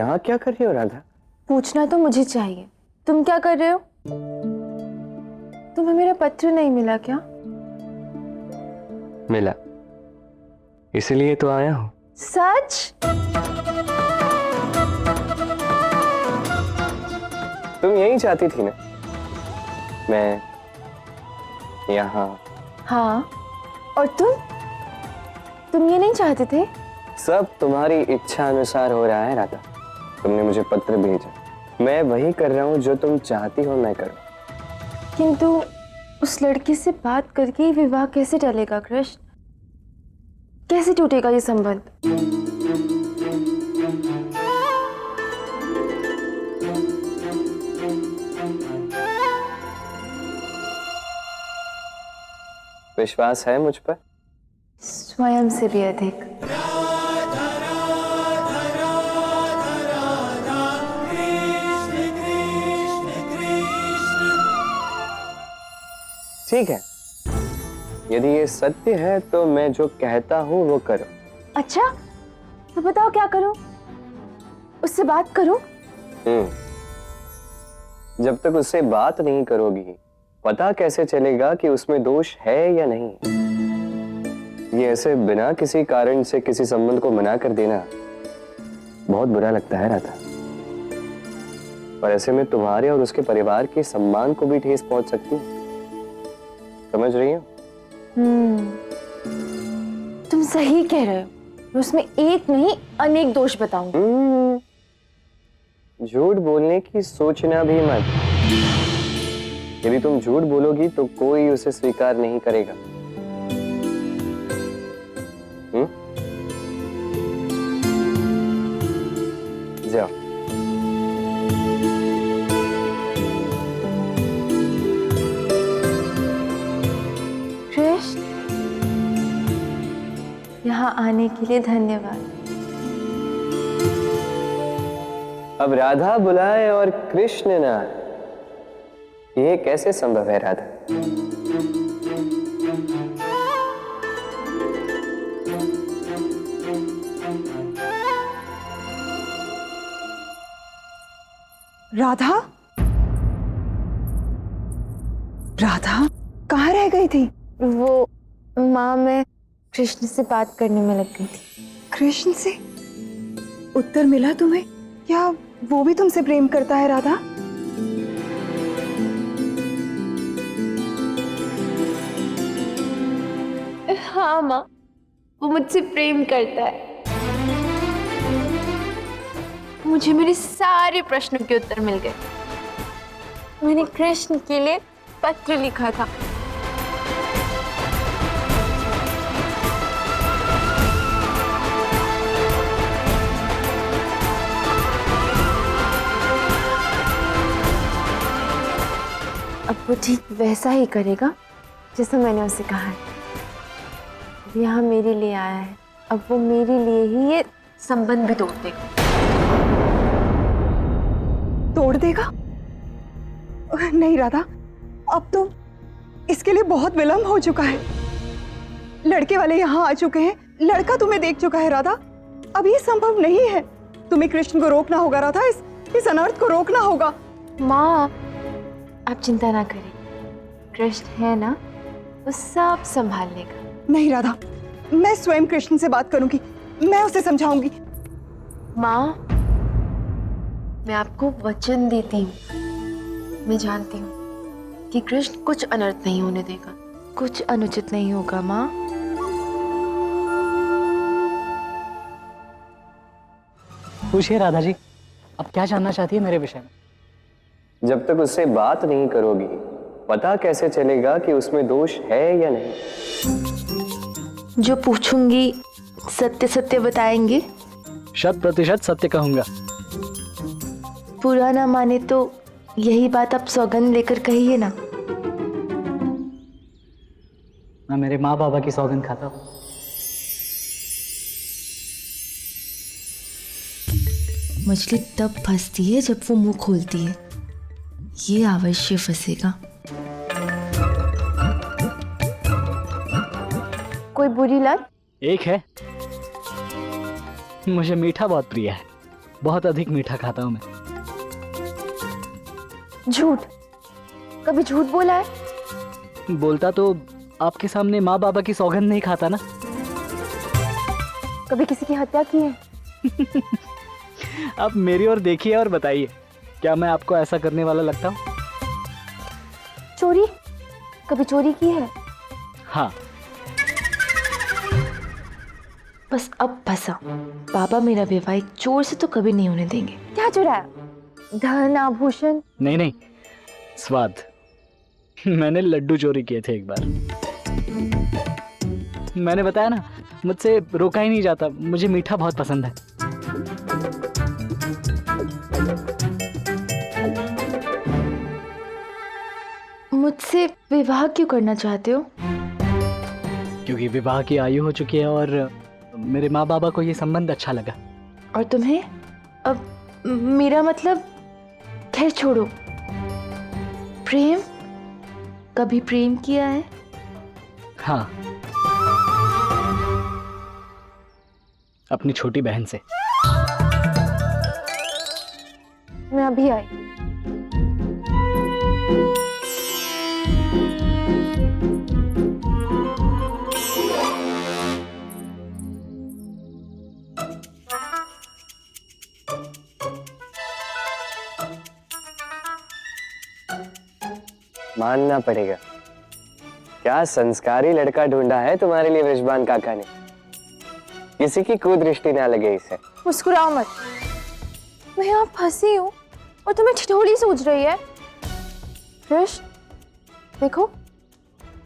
यहाँ क्या कर रही हो राधा? पूछना तो मुझे चाहिए, तुम क्या कर रहे हो? तुम्हें मेरा पत्र नहीं मिला क्या? मिला, इसलिए तो आया हूँ। सच? तुम यही चाहती थी ना, मैं यहाँ। हाँ, और तुम ये नहीं चाहते थे? सब तुम्हारी इच्छा अनुसार हो रहा है राधा। तुमने मुझे पत्र भेजा, मैं वही कर रहा हूँ जो तुम चाहती हो मैं करूँ। किंतु उस लड़की से बात करके ही विवाह कैसे टलेगा कृष्ण? कैसे टूटेगा ये संबंध? विश्वास है मुझ पर? स्वयं से भी अधिक। ठीक है, यदि ये सत्य है तो मैं जो कहता हूँ वो करो। अच्छा, तो बताओ क्या करूं? उससे बात करूं? जब तक उससे बात नहीं करोगी, पता कैसे चलेगा कि उसमें दोष है या नहीं? ये ऐसे बिना किसी कारण से किसी संबंध को मना कर देना बहुत बुरा लगता है राधा। और ऐसे में तुम्हारे और उसके परिवार के सम्मान को भी ठेस पहुंच सकती है। समझ रही हो? तुम सही कह रहे हो, मैं उसमें एक नहीं अनेक दोष बताऊंगी। झूठ बोलने की सोचना भी मत। यदि तुम झूठ बोलोगी तो कोई उसे स्वीकार नहीं करेगा। जाओ। कृष्ण, यहाँ आने के लिए धन्यवाद। अब राधा बुलाए और कृष्ण ना, ये कैसे संभव है राधा? राधा? राधा कहाँ रह गई थी? वो माँ, मैं कृष्ण से बात करने में लग गई थी। कृष्ण से? उत्तर मिला तुम्हें? क्या वो भी तुमसे प्रेम करता है राधा? हाँ माँ, वो मुझसे प्रेम करता है। मुझे मेरे सारे प्रश्नों के उत्तर मिल गए। मैंने कृष्ण के लिए पत्र लिखा था। अब वो ठीक वैसा ही करेगा जैसा मैंने उसे कहा है। यहाँ मेरे लिए आया है, अब वो मेरे लिए ही ये संबंध भी तोड़ देगा। तोड़ देगा? नहीं राधा, अब तो इसके लिए बहुत विलंब हो चुका है। लड़के वाले यहाँ आ चुके हैं, लड़का तुम्हें देख चुका है राधा। अब ये संभव नहीं है। तुम्हें कृष्ण को रोकना होगा राधा, इस अनर्थ को रोकना होगा। माँ, आप चिंता ना करें, कृष्ण है ना, वो सब संभाल लेगा। नहीं राधा, मैं स्वयं कृष्ण से बात करूंगी, मैं उसे समझाऊंगी। माँ, मैं आपको वचन देती हूँ, मैं जानती हूँ कि कृष्ण कुछ अनर्थ नहीं होने देगा, कुछ अनुचित नहीं होगा। माँ, पूछिए राधा जी, अब क्या जानना चाहती है मेरे विषय में? जब तक उससे बात नहीं करोगी, पता कैसे चलेगा कि उसमें दोष है या नहीं? जो पूछूंगी सत्य सत्य बताएंगे? 100% सत्य कहूंगा। पूरा ना माने तो यही बात आप सौगंध लेकर कहिए ना। मैं मेरे माँ बाबा की सौगंध खाता हूँ। मछली तब फंसती है जब वो मुंह खोलती है, ये अवश्य फंसेगा। कोई बुरी लत? एक है, मुझे मीठा बहुत प्रिय है, बहुत अधिक मीठा खाता हूँ मैं। झूठ, कभी झूठ बोला है? बोलता तो आपके सामने माँ बाबा की सौगंध नहीं खाता ना। कभी किसी की हत्या की है? आप मेरी ओर देखिए और बताइए, क्या मैं आपको ऐसा करने वाला लगता हूँ? चोरी, कभी चोरी की है? हाँ। बस अब फंसा। पापा मेरा विवाह एक चोर से तो कभी नहीं होने देंगे। क्या चुराया? धन, आभूषण? नहीं नहीं, स्वाद। मैंने लड्डू चोरी किए थे एक बार। मैंने बताया ना, मुझसे रोका ही नहीं जाता, मुझे मीठा बहुत पसंद है। मुझसे विवाह क्यों करना चाहते हो? क्योंकि विवाह की आयु हो चुकी है और मेरे माँ बाबा को ये संबंध अच्छा लगा। और तुम्हें? अब मेरा मतलब, खैर छोड़ो। प्रेम, कभी प्रेम किया है? हाँ, अपनी छोटी बहन से। मैं अभी आई। मानना पड़ेगा, क्या संस्कारी लड़का ढूंढा है तुम्हारे लिए वृषभान काका ने। किसी की कुदृष्टि ना लगे इसे। मुस्कुराओ मत, मैं यहाँ फंसी हूँ और तुम्हें ठिठोली सूझ रही है। कृष्ण, देखो,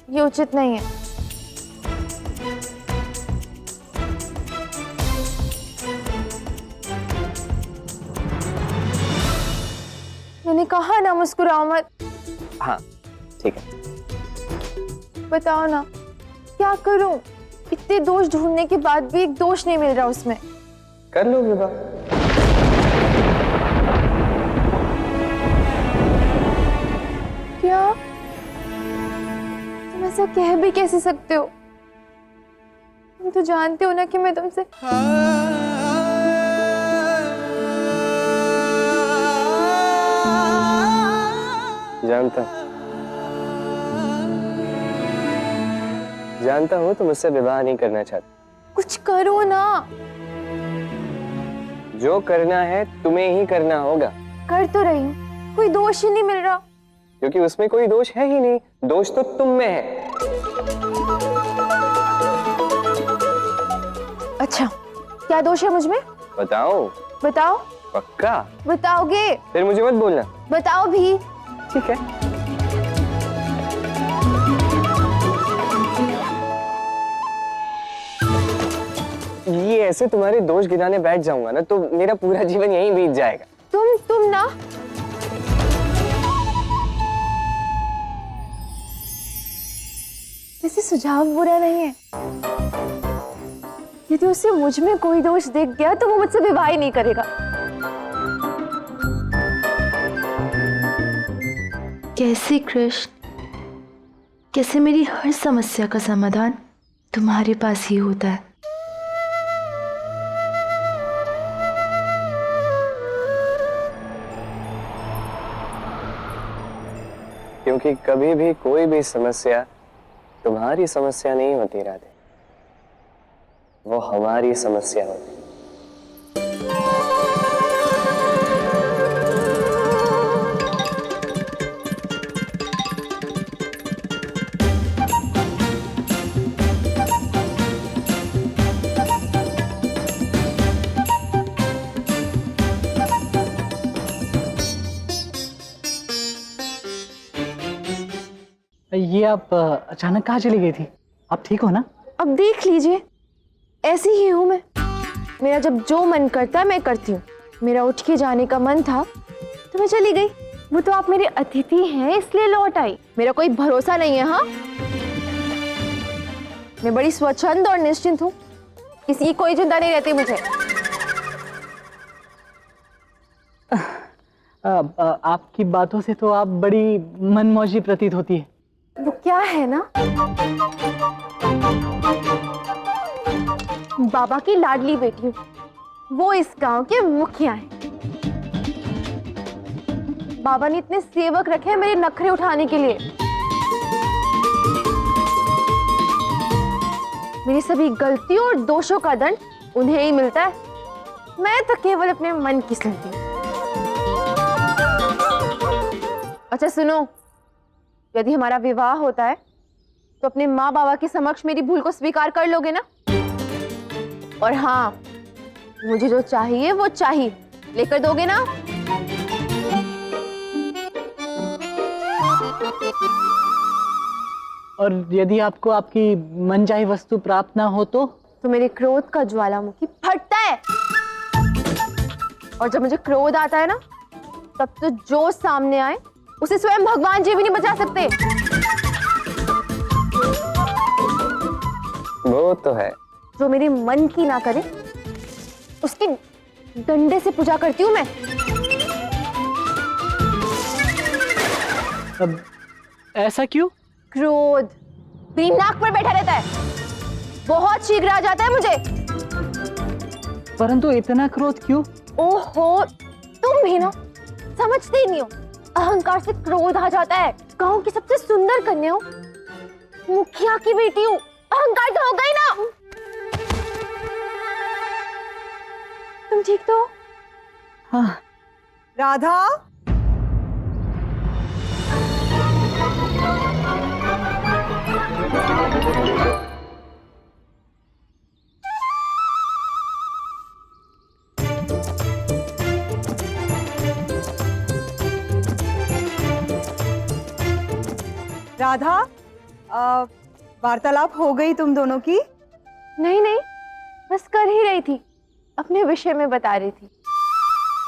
ये उचित नहीं है। मैंने कहा ना, मुस्कुराओ मत। हाँ ठीक है। बताओ ना, क्या करूं? इतने दोष ढूंढने के बाद भी एक दोष नहीं मिल रहा उसमें। कर लो विवाह। क्या? तुम ऐसा कह भी कैसे सकते हो? तुम तो जानते हो ना कि मैं तुमसे जानता हूँ तुम मुझसे विवाह नहीं करना चाहते। कुछ करो ना। जो करना है तुम्हें ही करना होगा। कर तो रही हूँ, कोई दोष ही नहीं मिल रहा। क्योंकि उसमें कोई दोष है ही नहीं, दोष तो तुम में है। अच्छा, क्या दोष है मुझ में? बताओ। बताओ। पक्का? बताओगे? फिर मुझे मत बोलना। बताओ भी। ठीक है। ये ऐसे तुम्हारे दोष गिनाने बैठ जाऊंगा ना तो मेरा पूरा जीवन यहीं बीत जाएगा। तुम ना, वैसे सुझाव बुरा नहीं है। यदि उसे मुझ में कोई दोष दिख गया तो वो मुझसे विवाह ही नहीं करेगा। कैसे कृष्ण, कैसे मेरी हर समस्या का समाधान तुम्हारे पास ही होता है। क्योंकि कभी भी कोई भी समस्या तुम्हारी समस्या नहीं होती राधे, वो हमारी समस्या होती। ये आप अचानक कहाँ चली गई थी? आप ठीक हो ना? अब देख लीजिए, ऐसी ही हूं मैं। मेरा जब जो मन करता है मैं करती हूँ। मेरा उठ के जाने का मन था तो मैं चली गई। वो तो आप मेरे अतिथि हैं इसलिए लौट आई। मेरा कोई भरोसा नहीं है। हाँ, मैं बड़ी स्वच्छंद और निश्चिंत हूँ, किसी की कोई चिंता नहीं रहती मुझे। आपकी बातों से तो आप बड़ी मनमौजी प्रतीत होती है। वो क्या है ना, बाबा की लाडली बेटी हूँ। वो इस गांव के मुखिया हैं। बाबा ने इतने सेवक रखे हैं मेरे नखरे उठाने के लिए। मेरी सभी गलतियों और दोषों का दंड उन्हें ही मिलता है। मैं तो केवल अपने मन की सुनती हूँ। अच्छा सुनो, यदि हमारा विवाह होता है तो अपने माँ बाबा के समक्ष मेरी भूल को स्वीकार कर लोगे ना? और हाँ, मुझे जो चाहिए वो चाहिए, लेकर दोगे ना? और यदि आपको आपकी मनचाही वस्तु प्राप्त ना हो तो मेरे क्रोध का ज्वालामुखी फटता है। और जब मुझे क्रोध आता है ना, तब तो जो सामने आए उसे स्वयं भगवान जी भी नहीं बचा सकते। वो तो है। जो मेरे मन की ना करे उसकी डंडे से पूजा करती हूँ मैं। अब ऐसा क्यों? क्रोध मेरी नाक पर बैठा रहता है, बहुत शीघ्र आ जाता है मुझे। परंतु इतना क्रोध क्यों? ओहो, तुम भी ना समझते ही नहीं हो। अहंकार से क्रोध आ जाता है। गांव की सबसे सुंदर कन्या हूँ, मुखिया की बेटी हूँ, अहंकार तो होगा ही ना। तुम ठीक तो हो? हाँ। राधा, राधा, वार्तालाप हो गई तुम दोनों की? नहीं नहीं, बस कर ही रही थी, अपने विषय में बता रही थी,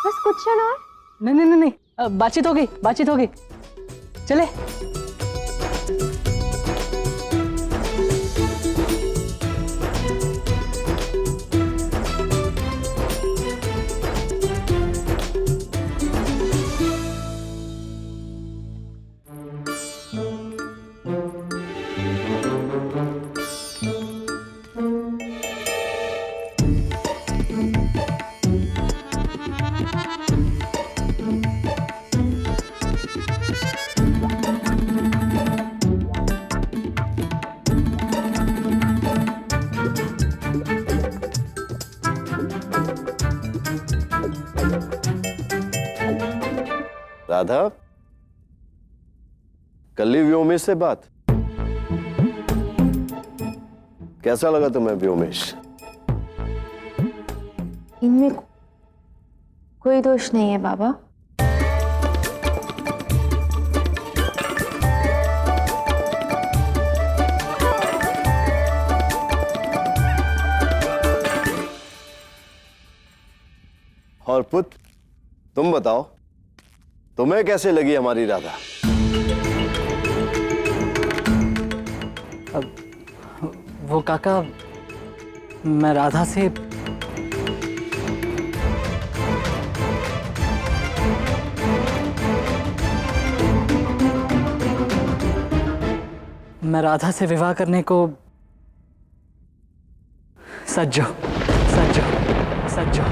बस कुछ क्षण और। नहीं नहीं नहीं नहीं, बातचीत हो गई, बातचीत हो गई। चले। राधा, कर ली व्योमेश से बात? कैसा लगा तुम्हें व्योमेश? इनमें कोई दोष नहीं है बाबा। और पुत्र, तुम बताओ, तुम्हें कैसे लगी हमारी राधा? अब वो काका, मैं राधा से विवाह करने को सज्जो सज्जो सज्जो।